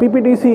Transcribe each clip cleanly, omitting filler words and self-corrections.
PPDC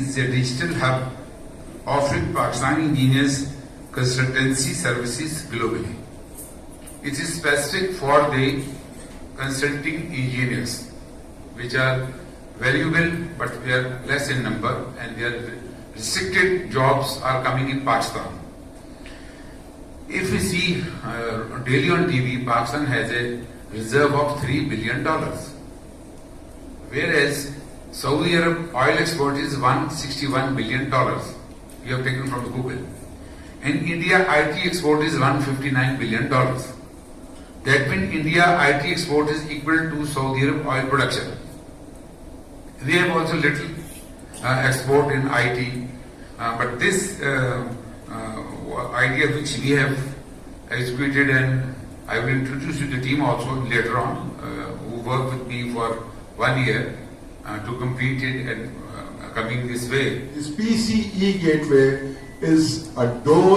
Is a digital hub offering Pakistani engineers consultancy services globally. It is specific for the consulting engineers, which are valuable but they are less in number, and their restricted jobs are coming in Pakistan. If we see daily on TV, Pakistan has a reserve of $3 billion, whereas Saudi Arab oil export is $161 billion. We have taken from Google. And India IT export is $159 billion. That means India IT export is equal to Saudi Arab oil production. We have also little export in IT, but this idea which we have executed, and I will introduce you the team also later on, who work with me for 1 year to complete it and coming this way. This PCE gateway is a door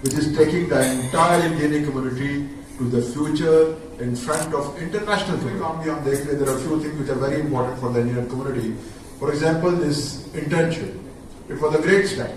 which is taking the entire Indian community to the future in front of international community. There are a few things which are very important for the Indian community. For example, this internship. It was a great step.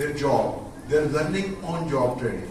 Their job. They are learning on job training.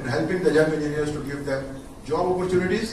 in helping the young engineers to give them job opportunities.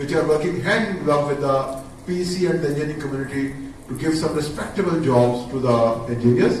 which are working hand in glove with the PEC and the engineering community to give some respectable jobs to the engineers.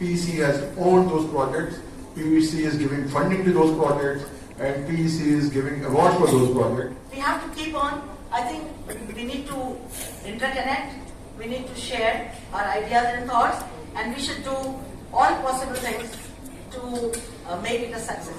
PEC has owned those projects. PEC is giving funding to those projects, and PEC is giving awards for those projects. We have to keep on. I think we need to interconnect. We need to share our ideas and thoughts, and we should do all possible things to make it a success.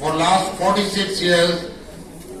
for last 46 years.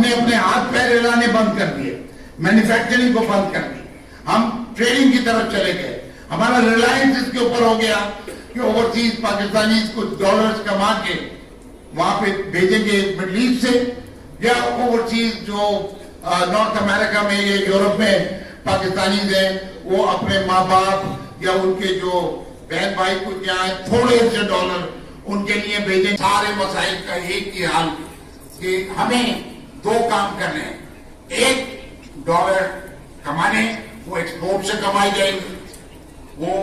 ہم نے اپنے ہاتھ پیر ہلانے بند کر دیے, manufacturing کو بند کر دی, ہم trading کی طرف چلے گئے. ہمارا ریلائنس اس کے اوپر ہو گیا کہ اوورسیز پاکستانی کچھ ڈالرز کما کے وہاں پہ بھیجیں گے مڈل ایسٹ سے, یا اوورسیز جو نارتھ امریکہ میں یا یورپ میں پاکستانیز ہیں وہ اپنے ماں باپ یا ان کے جو بہن بھائی کچھ یہاں تھوڑے سے ڈالر ان کے لیے بھیجیں. سارے مسائل کا ایک ہی حال کہ ہمیں دو کام کرنے ہیں. ایک ڈالر کمانے, وہ ایکسپورٹ سے کمائی جائیں گے. وہ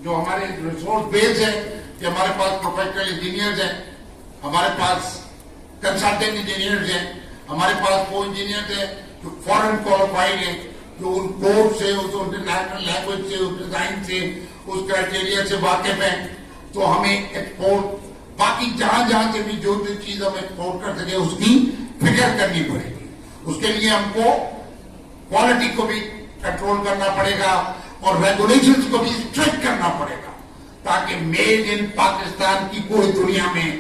جو ہمارے ریسورس بیس ہے کہ ہمارے پاس پروفیشنل انجینئرز ہیں, ہمارے پاس کنسلٹنٹ انجینئرز ہیں, ہمارے پاس وہ انجینئرز ہیں جو فورن کوالیفائڈ ہیں, جو ان کوڈ سے, اس انٹرنیشنل لینگویج سے, اس ڈیزائن سے, اس کرائٹیریا سے واقف ہیں. تو ہمیں ایکسپورٹ باقی جہاں جہاں سے بھی جو چیز ہم ایکسپورٹ کر سکے اس کی فکر کرنی پڑے گی. اس کے لیے ہم کو کوالٹی کو بھی کنٹرول کرنا پڑے گا اور ریگولیشنز کو بھی اسٹرکٹ کرنا پڑے گا تاکہ میڈ ان پاکستان کی کوئی دنیا میں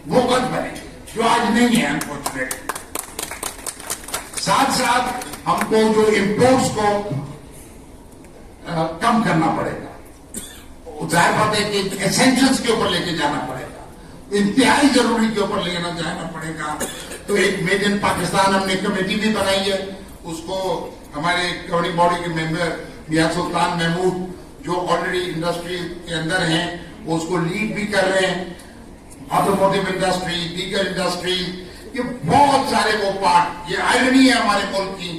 موقع بنے, جو آج نہیں ہے انفارچونیٹلی. ساتھ ساتھ ہم کو جو امپورٹس کو کم کرنا پڑے گا. ظاہر بات ہے کہ ایسینشلز کے اوپر لے کے جانا پڑے گا, انتہائی ضروری کے اوپر لے جانا پڑے گا. تو ایک میڈ ان پاکستان ہم نے کمیٹی بھی بنائی ہے, اس کو ہمارے گورننگ باڈی کے ممبر میاں سلطان محمود جو آلریڈی انڈسٹری کے اندر ہیں وہ اس کو لیڈ بھی کر رہے ہیں. آٹوموٹیو انڈسٹری, دیگر انڈسٹری, یہ بہت سارے وہ پارٹ, یہ آئرنی ہے ہمارے ملک کی,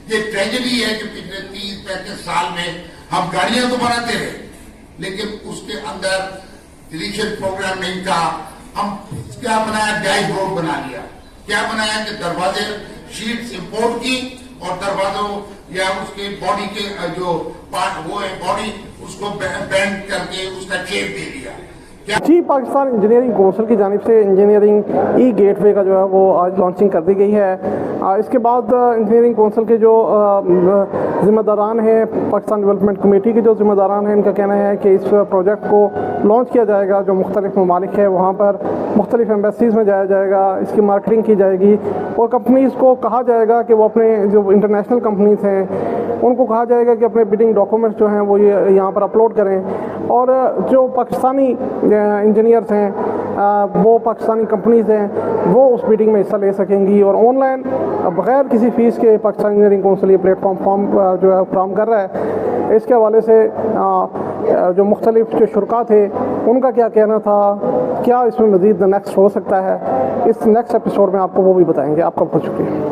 یہ ٹریجڈی ہے کہ پچھلے 30-35 سال میں ہم گاڑیاں تو بناتے رہے لیکن اس کے اندر ڈیلیشن پروگرام نہیں تھا. ہم کیا بنایا, ڈائز روڈ بنا لیا. کیا بنایا کہ دروازے شیٹس امپورٹ کی اور دروازوں یا اس کے باڈی کے جو پارٹ وہ ہے باڈی اس کو بینڈ کر کے اس کا شیپ دے دیا. جی, پاکستان انجینئرنگ کونسل کی جانب سے انجینئرنگ ای گیٹ وے کا جو ہے وہ آج لانچنگ کر دی گئی ہے. اس کے بعد انجینئرنگ کونسل کے جو ذمہ داران ہیں, پاکستان ڈیولپمنٹ کمیٹی کے جو ذمہ داران ہیں, ان کا کہنا ہے کہ اس پروجیکٹ کو لانچ کیا جائے گا. جو مختلف ممالک ہے وہاں پر مختلف ایمبیسیز میں جایا جائے گا, اس کی مارکیٹنگ کی جائے گی اور کمپنیز کو کہا جائے گا کہ وہ اپنے جو انٹرنیشنل کمپنیز ہیں ان کو کہا جائے گا کہ اپنے بڈنگ ڈاکومنٹس جو ہیں وہ یہاں پر اپلوڈ کریں, اور جو پاکستانی انجینئرز ہیں وہ پاکستانی کمپنیز ہیں وہ اس میٹنگ میں حصہ لے سکیں گی. اور آن لائن بغیر کسی فیس کے پاکستان انجینئرنگ کونسل یہ پلیٹ فارم جو ہے فراہم کر رہا ہے. اس کے حوالے سے جو مختلف جو شرکاء تھے ان کا کیا کہنا تھا, کیا اس میں مزید نیکسٹ ہو سکتا ہے, اس نیکسٹ ایپیسوڈ میں آپ کو وہ بھی بتائیں گے. آپ کا بہت شکریہ.